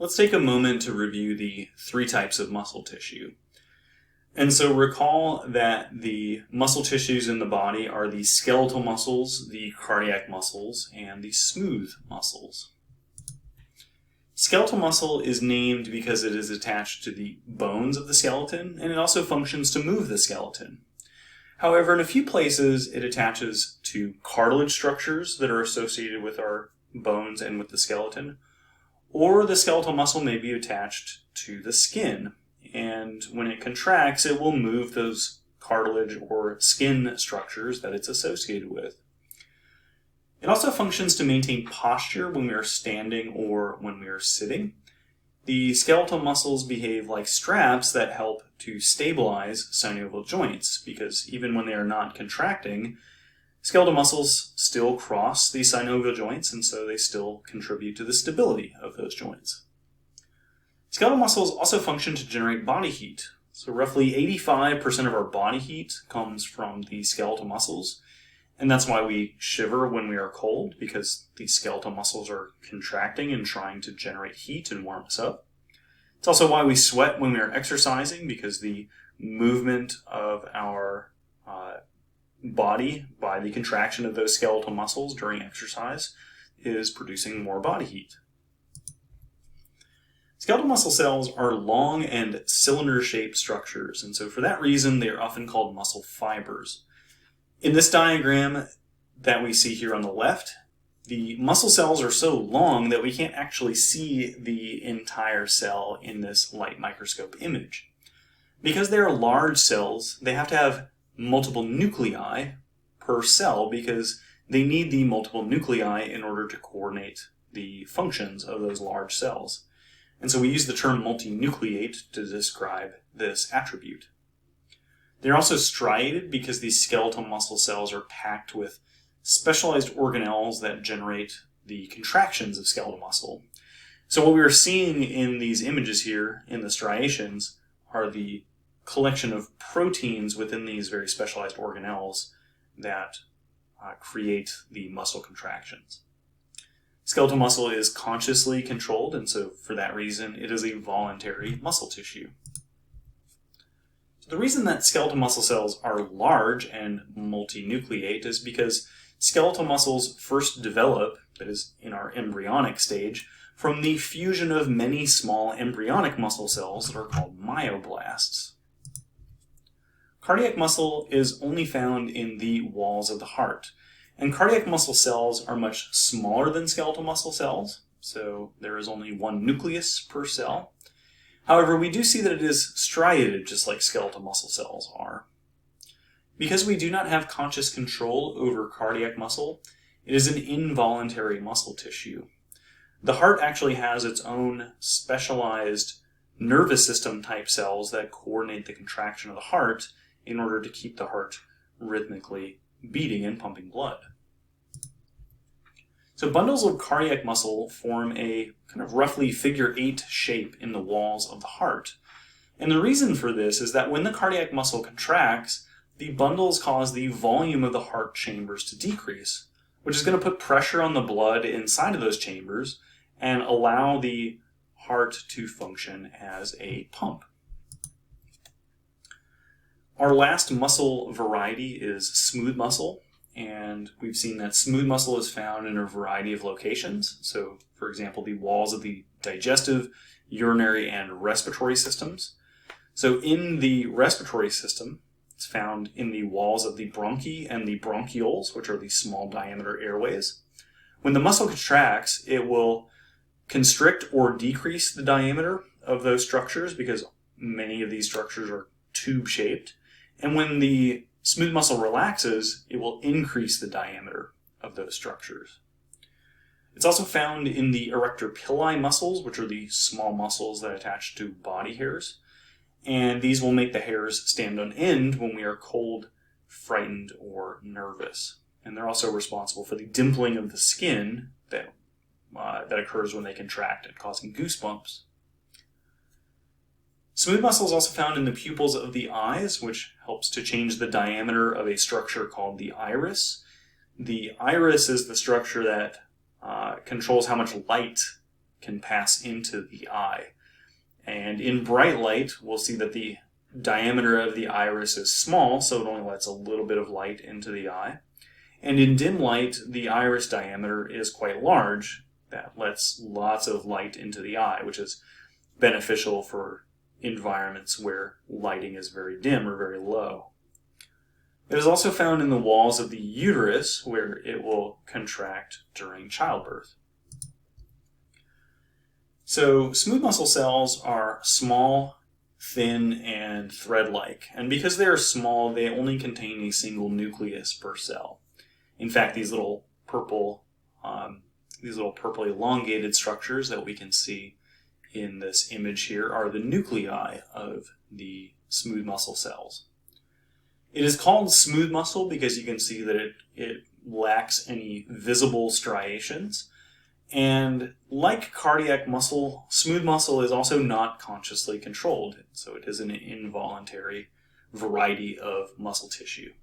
Let's take a moment to review the three types of muscle tissue. And so recall that the muscle tissues in the body are the skeletal muscles, the cardiac muscles, and the smooth muscles. Skeletal muscle is named because it is attached to the bones of the skeleton, and it also functions to move the skeleton. However, in a few places, it attaches to cartilage structures that are associated with our bones and with the skeleton, or the skeletal muscle may be attached to the skin, and when it contracts, it will move those cartilage or skin structures that it's associated with. It also functions to maintain posture when we are standing or when we are sitting. The skeletal muscles behave like straps that help to stabilize synovial joints, because even when they are not contracting, skeletal muscles still cross the synovial joints, and so they still contribute to the stability of those joints. Skeletal muscles also function to generate body heat. So roughly 85% of our body heat comes from the skeletal muscles, and that's why we shiver when we are cold, because the skeletal muscles are contracting and trying to generate heat and warm us up. It's also why we sweat when we are exercising, because the movement of our body by the contraction of those skeletal muscles during exercise is producing more body heat. Skeletal muscle cells are long and cylinder-shaped structures, and so for that reason they are often called muscle fibers. In this diagram that we see here on the left, the muscle cells are so long that we can't actually see the entire cell in this light microscope image. Because they are large cells, they have to have multiple nuclei per cell because they need the multiple nuclei in order to coordinate the functions of those large cells. And so we use the term multinucleate to describe this attribute. They're also striated because these skeletal muscle cells are packed with specialized organelles that generate the contractions of skeletal muscle. So what we are seeing in these images here in the striations are the collection of proteins within these very specialized organelles that create the muscle contractions. Skeletal muscle is consciously controlled, and so for that reason it is a voluntary muscle tissue. The reason that skeletal muscle cells are large and multinucleate is because skeletal muscles first develop, that is, in our embryonic stage, from the fusion of many small embryonic muscle cells that are called myoblasts. Cardiac muscle is only found in the walls of the heart, and cardiac muscle cells are much smaller than skeletal muscle cells, so there is only one nucleus per cell. However, we do see that it is striated just like skeletal muscle cells are. Because we do not have conscious control over cardiac muscle, it is an involuntary muscle tissue. The heart actually has its own specialized nervous system type cells that coordinate the contraction of the heart in order to keep the heart rhythmically beating and pumping blood. So bundles of cardiac muscle form a kind of roughly figure 8 shape in the walls of the heart. And the reason for this is that when the cardiac muscle contracts, the bundles cause the volume of the heart chambers to decrease, which is going to put pressure on the blood inside of those chambers and allow the heart to function as a pump. Our last muscle variety is smooth muscle. And we've seen that smooth muscle is found in a variety of locations. So, for example, the walls of the digestive, urinary, and respiratory systems. So in the respiratory system, it's found in the walls of the bronchi and the bronchioles, which are the small diameter airways. When the muscle contracts, it will constrict or decrease the diameter of those structures because many of these structures are tube-shaped. And when the smooth muscle relaxes, it will increase the diameter of those structures. It's also found in the erector pili muscles, which are the small muscles that attach to body hairs. And these will make the hairs stand on end when we are cold, frightened, or nervous. And they're also responsible for the dimpling of the skin that occurs when they contract and causing goosebumps. Smooth muscle is also found in the pupils of the eyes, which helps to change the diameter of a structure called the iris. The iris is the structure that controls how much light can pass into the eye. And in bright light, we'll see that the diameter of the iris is small, so it only lets a little bit of light into the eye. And in dim light, the iris diameter is quite large. That lets lots of light into the eye, which is beneficial for environments where lighting is very dim or very low. It is also found in the walls of the uterus, where it will contract during childbirth. So smooth muscle cells are small, thin, and thread-like. And because they are small, they only contain a single nucleus per cell. In fact, these little purple elongated structures that we can see in this image here are the nuclei of the smooth muscle cells. It is called smooth muscle because you can see that it lacks any visible striations. And like cardiac muscle, smooth muscle is also not consciously controlled. So it is an involuntary variety of muscle tissue.